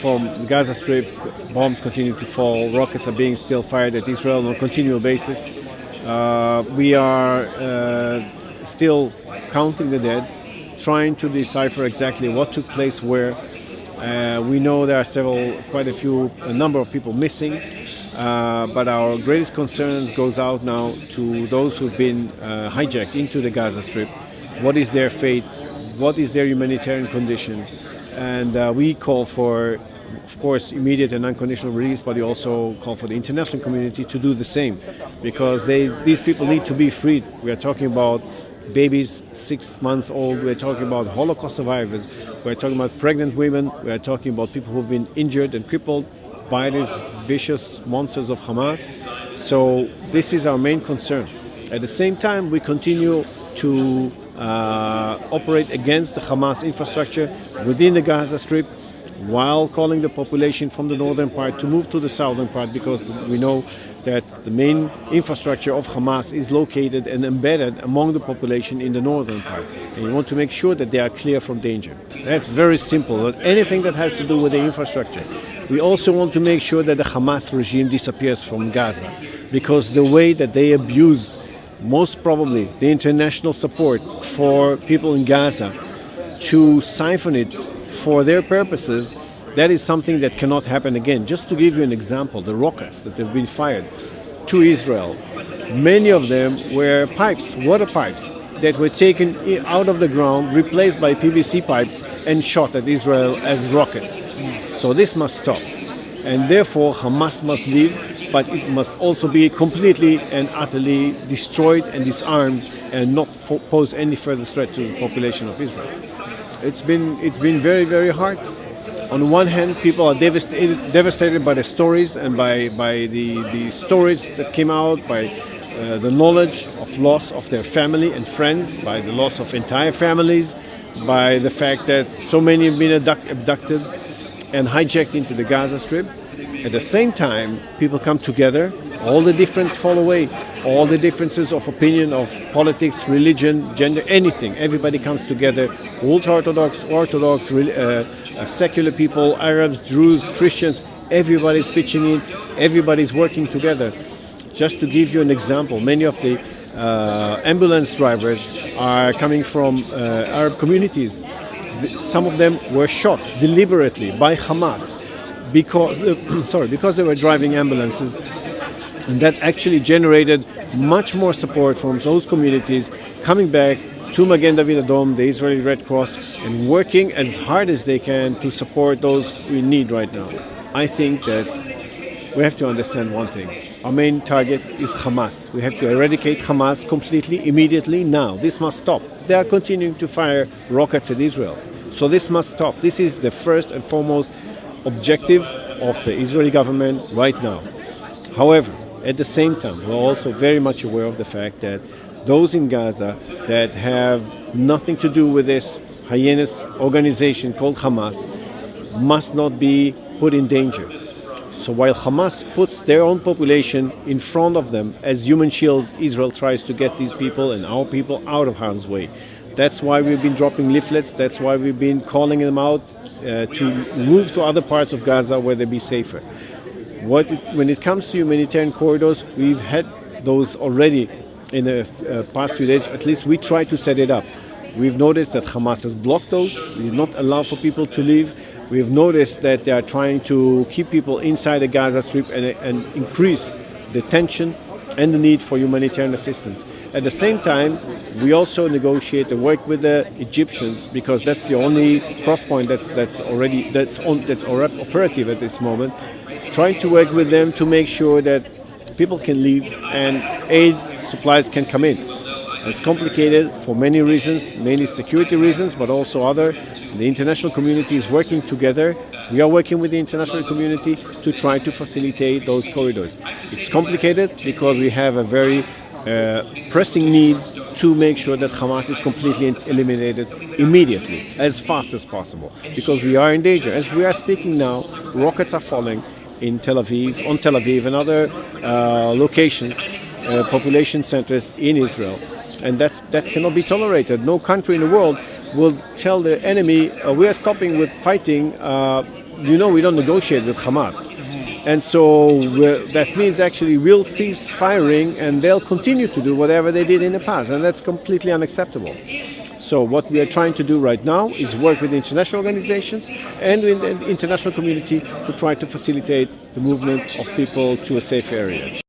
From the Gaza Strip, bombs continue to fall, rockets are being still fired at Israel on a continual basis. We are still counting the dead, trying to decipher exactly what took place where. We know there are a number of people missing, but our greatest concerns goes out now to those who've been hijacked into the Gaza Strip. What is their fate? What is their humanitarian condition? And we call for, of course, immediate and unconditional release, but we also call for the international community to do the same, because these people need to be freed. We are talking about babies 6 months old, we're talking about Holocaust survivors, we're talking about pregnant women, we're talking about people who've been injured and crippled by these vicious monsters of Hamas. So this is our main concern. At the same time, we continue to operate against the Hamas infrastructure within the Gaza Strip, while calling the population from the northern part to move to the southern part, because we know that the main infrastructure of Hamas is located and embedded among the population in the northern part. And we want to make sure that they are clear from danger. That's very simple. Anything that has to do with the infrastructure. We also want to make sure that the Hamas regime disappears from Gaza, because the way that they abused, most probably, the international support for people in Gaza to siphon it for their purposes, that is something that cannot happen again. Just to give you an example, the rockets that have been fired to Israel, many of them were pipes, water pipes, that were taken out of the ground, replaced by PVC pipes, and shot at Israel as rockets. So this must stop. And therefore, Hamas must leave, but it must also be completely and utterly destroyed and disarmed, and not pose any further threat to the population of Israel. It's been very, very hard. On one hand, people are devastated by the stories and by the stories that came out, by the knowledge of loss of their family and friends, by the loss of entire families, by the fact that so many have been abducted and hijacked into the Gaza Strip. At the same time, people come together, all the differences fall away, all the differences of opinion, of politics, religion, gender, anything. Everybody comes together, ultra-Orthodox, Orthodox, secular people, Arabs, Druze, Christians, everybody's pitching in, everybody's working together. Just to give you an example, many of the ambulance drivers are coming from Arab communities. Some of them were shot deliberately by Hamas because they were driving ambulances, and that actually generated much more support from those communities coming back to Magen David Adom, the Israeli Red Cross, and working as hard as they can to support those we need right now. I think that we have to understand one thing. Our main target is Hamas. We have to eradicate Hamas completely, immediately, now. This must stop. They are continuing to fire rockets at Israel. So this must stop. This is the first and foremost objective of the Israeli government right now. However, at the same time, we're also very much aware of the fact that those in Gaza that have nothing to do with this heinous organization called Hamas must not be put in danger. So while Hamas puts their own population in front of them as human shields, Israel tries to get these people and our people out of harm's way. That's why we've been dropping leaflets. That's why we've been calling them out to move to other parts of Gaza where they be safer. When it comes to humanitarian corridors, we've had those already in the past few days. At least we tried to set it up. We've noticed that Hamas has blocked those. We did not allow for people to leave. We've noticed that they are trying to keep people inside the Gaza Strip and increase the tension and the need for humanitarian assistance. At the same time, we also negotiate and work with the Egyptians, because that's the only cross point that's already operative at this moment. Trying to work with them to make sure that people can leave and aid supplies can come in. It's complicated for many reasons, mainly security reasons, but also other. The international community is working together. We are working with the international community to try to facilitate those corridors. It's complicated because we have a very pressing need to make sure that Hamas is completely eliminated immediately, as fast as possible, because we are in danger. As we are speaking now, rockets are falling on Tel Aviv and other locations, population centers in Israel. And that cannot be tolerated. No country in the world will tell the enemy, we are stopping with fighting we don't negotiate with Hamas. And so that means actually we'll cease firing and they'll continue to do whatever they did in the past. And that's completely unacceptable. So what we are trying to do right now is work with international organizations and with the international community to try to facilitate the movement of people to a safe area.